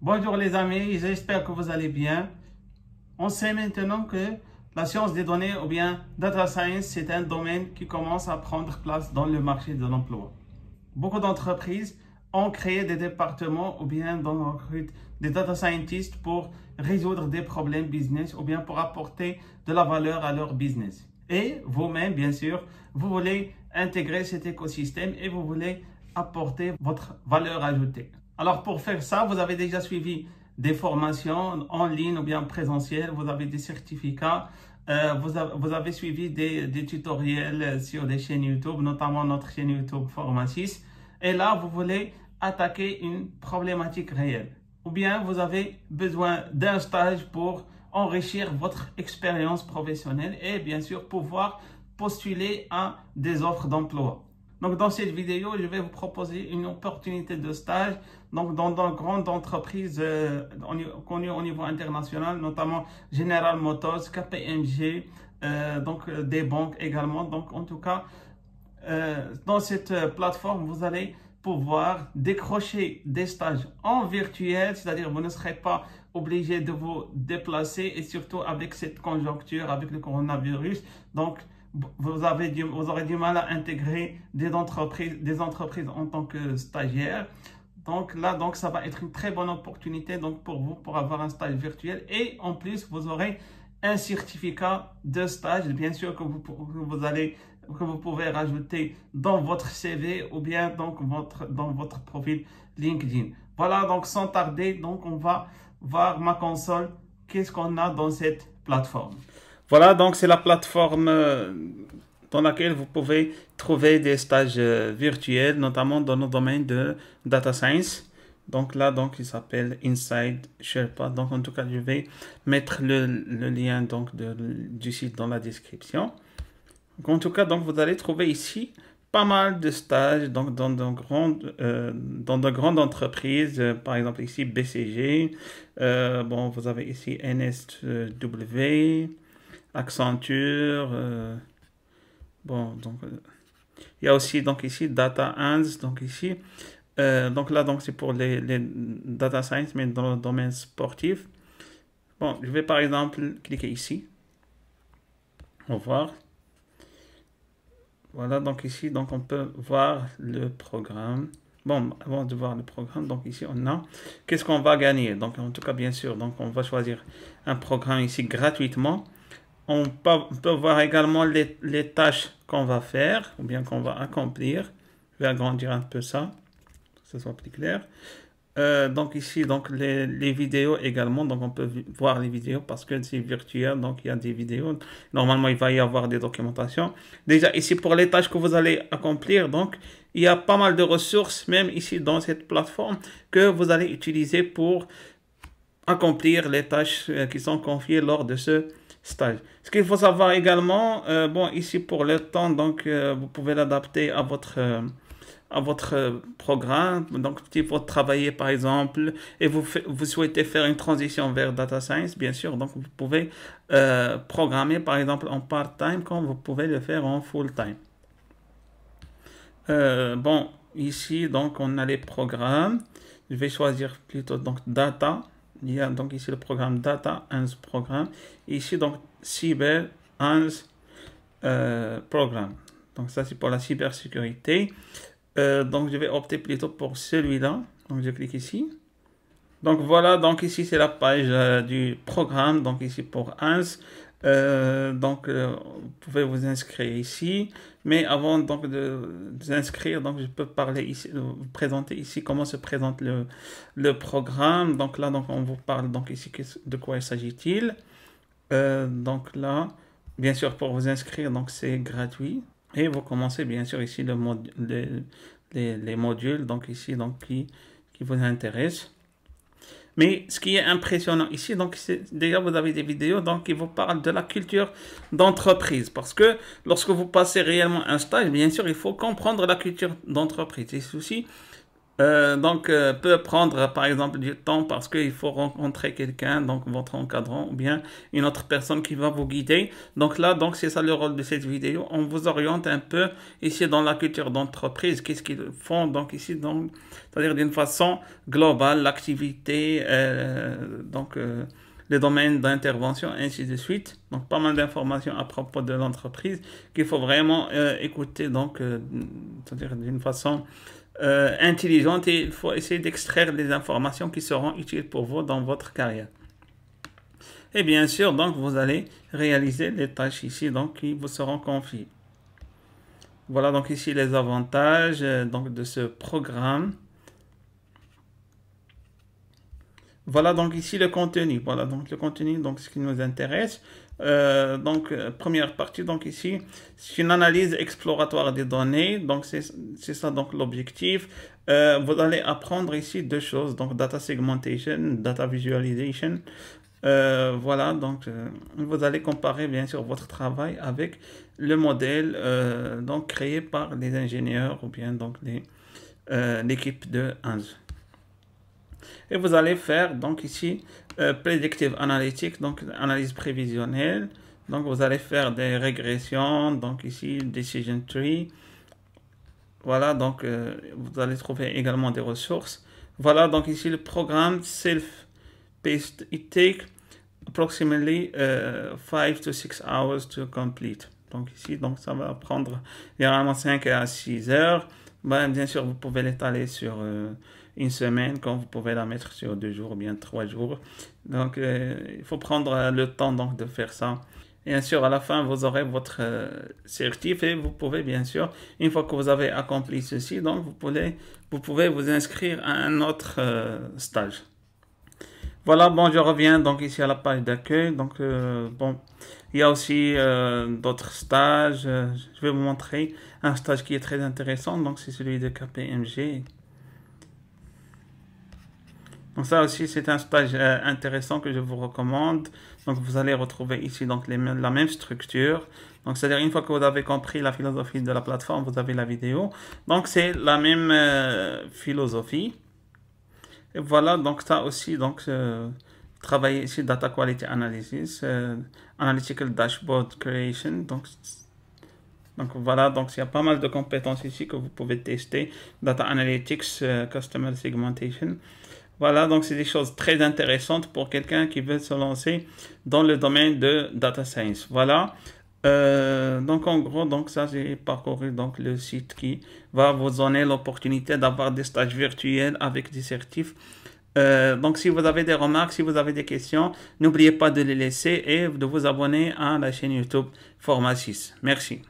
Bonjour les amis, j'espère que vous allez bien. On sait maintenant que la science des données ou bien data science, c'est un domaine qui commence à prendre place dans le marché de l'emploi. Beaucoup d'entreprises ont créé des départements ou bien recrutent des data scientists pour résoudre des problèmes business ou bien pour apporter de la valeur à leur business. Et vous-même, bien sûr, vous voulez intégrer cet écosystème et vous voulez apporter votre valeur ajoutée. Alors pour faire ça, vous avez déjà suivi des formations en ligne ou bien présentielles, vous avez des certificats, vous avez suivi des tutoriels sur des chaînes YouTube, notamment notre chaîne YouTube Forma6. Et là, vous voulez attaquer une problématique réelle. Ou bien vous avez besoin d'un stage pour enrichir votre expérience professionnelle et bien sûr pouvoir postuler à des offres d'emploi. Donc dans cette vidéo, je vais vous proposer une opportunité de stage donc dans de grandes entreprises connues au niveau international, notamment General Motors, KPMG, donc des banques également. Donc en tout cas, dans cette plateforme, vous allez pouvoir décrocher des stages en virtuel, c'est-à-dire vous ne serez pas obligé de vous déplacer et surtout avec cette conjoncture, avec le coronavirus. Donc, vous aurez du mal à intégrer des entreprises en tant que stagiaire. Donc là, ça va être une très bonne opportunité donc pour vous pour avoir un stage virtuel et en plus vous aurez un certificat de stage, bien sûr que vous pouvez rajouter dans votre CV ou bien donc dans votre profil LinkedIn. Voilà, donc sans tarder, donc on va voir ma console. Qu'est-ce qu'on a dans cette plateforme? Voilà, donc c'est la plateforme dans laquelle vous pouvez trouver des stages virtuels, notamment dans le domaine de data science. Donc là, donc il s'appelle Inside Sherpa. Donc en tout cas, je vais mettre le lien donc du site dans la description. Donc, en tout cas, donc vous allez trouver ici pas mal de stages donc dans de grandes entreprises, par exemple ici BCG. Bon, vous avez ici NSW. Accenture, bon, donc il y a aussi donc ici Data Hands, donc ici, donc là donc c'est pour les data science mais dans le domaine sportif. Bon, je vais par exemple cliquer ici, on va voir. Voilà, donc ici donc on peut voir le programme. Bon, avant de voir le programme, donc ici on a qu'est-ce qu'on va gagner. Donc en tout cas bien sûr, donc on va choisir un programme ici gratuitement. On peut voir également les tâches qu'on va faire ou bien qu'on va accomplir. Je vais agrandir un peu ça, pour que ce soit plus clair. Donc ici, donc les vidéos également. Donc on peut voir les vidéos parce que c'est virtuel, donc il y a des vidéos. Normalement, il va y avoir des documentations. Déjà ici, pour les tâches que vous allez accomplir, donc il y a pas mal de ressources, même ici dans cette plateforme, que vous allez utiliser pour accomplir les tâches qui sont confiées lors de ce stage. Ce qu'il faut savoir également, bon ici pour le temps, donc vous pouvez l'adapter à votre programme. Donc si vous travaillez par exemple et vous souhaitez faire une transition vers data science, bien sûr, donc vous pouvez programmer par exemple en part-time comme vous pouvez le faire en full-time. Bon ici donc on a les programmes. Je vais choisir plutôt donc data. Il y a donc ici le programme Data Hands Programme. Ici donc Cyber Hands Programme. Donc ça c'est pour la cybersécurité. Donc je vais opter plutôt pour celui-là. Donc je clique ici. Donc voilà, donc ici c'est la page du programme. Donc ici pour Hands. Vous pouvez vous inscrire ici. Mais avant donc de vous inscrire, donc je peux parler ici, vous présenter ici comment se présente le programme. Donc là, donc on vous parle donc ici de quoi il s'agit-il. Donc là, bien sûr pour vous inscrire, donc c'est gratuit. Et vous commencez bien sûr ici les modules donc ici donc qui vous intéressent. Mais ce qui est impressionnant ici, donc déjà vous avez des vidéos donc qui vous parlent de la culture d'entreprise. Parce que lorsque vous passez réellement un stage, bien sûr, il faut comprendre la culture d'entreprise. Et ceci, peut prendre par exemple du temps parce qu'il faut rencontrer quelqu'un, donc votre encadrant ou bien une autre personne qui va vous guider. Donc là, donc c'est ça le rôle de cette vidéo. On vous oriente un peu ici dans la culture d'entreprise, qu'est-ce qu'ils font donc ici, donc c'est-à-dire d'une façon globale, l'activité, les domaines d'intervention, ainsi de suite. Donc pas mal d'informations à propos de l'entreprise qu'il faut vraiment écouter, donc c'est-à-dire d'une façon intelligente, et il faut essayer d'extraire les informations qui seront utiles pour vous dans votre carrière. Et bien sûr, donc vous allez réaliser les tâches ici donc qui vous seront confiées. Voilà donc ici les avantages donc de ce programme. Voilà donc ici le contenu. Voilà donc le contenu, donc ce qui nous intéresse. Première partie, donc ici, c'est une analyse exploratoire des données. Donc c'est ça donc l'objectif. Vous allez apprendre ici deux choses, donc data segmentation, data visualization. Voilà, donc vous allez comparer bien sûr votre travail avec le modèle donc créé par les ingénieurs ou bien donc l'équipe de Hans. Et vous allez faire donc ici Predictive Analytics, donc analyse prévisionnelle. Donc vous allez faire des régressions, donc ici Decision Tree. Voilà, donc vous allez trouver également des ressources. Voilà, donc ici le programme Self-Paced. It takes approximately 5 to 6 hours to complete. Donc ici, donc ça va prendre généralement 5 à 6 heures. Ben, bien sûr, vous pouvez l'étaler sur une semaine, comme vous pouvez la mettre sur 2 jours ou bien 3 jours. Donc, il faut prendre le temps donc, de faire ça. Et bien sûr, à la fin, vous aurez votre certif et vous pouvez, bien sûr, une fois que vous avez accompli ceci, donc vous pouvez vous inscrire à un autre stage. Voilà, bon, je reviens donc ici à la page d'accueil. Donc, bon, il y a aussi d'autres stages. Je vais vous montrer un stage qui est très intéressant. Donc, c'est celui de KPMG. Donc, ça aussi, c'est un stage intéressant que je vous recommande. Donc, vous allez retrouver ici donc la même structure. Donc, c'est-à-dire une fois que vous avez compris la philosophie de la plateforme, vous avez la vidéo. Donc, c'est la même philosophie. Et voilà, donc ça aussi, donc travailler ici Data Quality Analysis, Analytical Dashboard Creation. Donc voilà, donc il y a pas mal de compétences ici que vous pouvez tester. Data Analytics, Customer Segmentation. Voilà, donc c'est des choses très intéressantes pour quelqu'un qui veut se lancer dans le domaine de Data Science. Voilà. Donc en gros, donc ça j'ai parcouru donc le site qui va vous donner l'opportunité d'avoir des stages virtuels avec des certifs. Donc si vous avez des remarques, si vous avez des questions, n'oubliez pas de les laisser et de vous abonner à la chaîne YouTube Forma 6. Merci.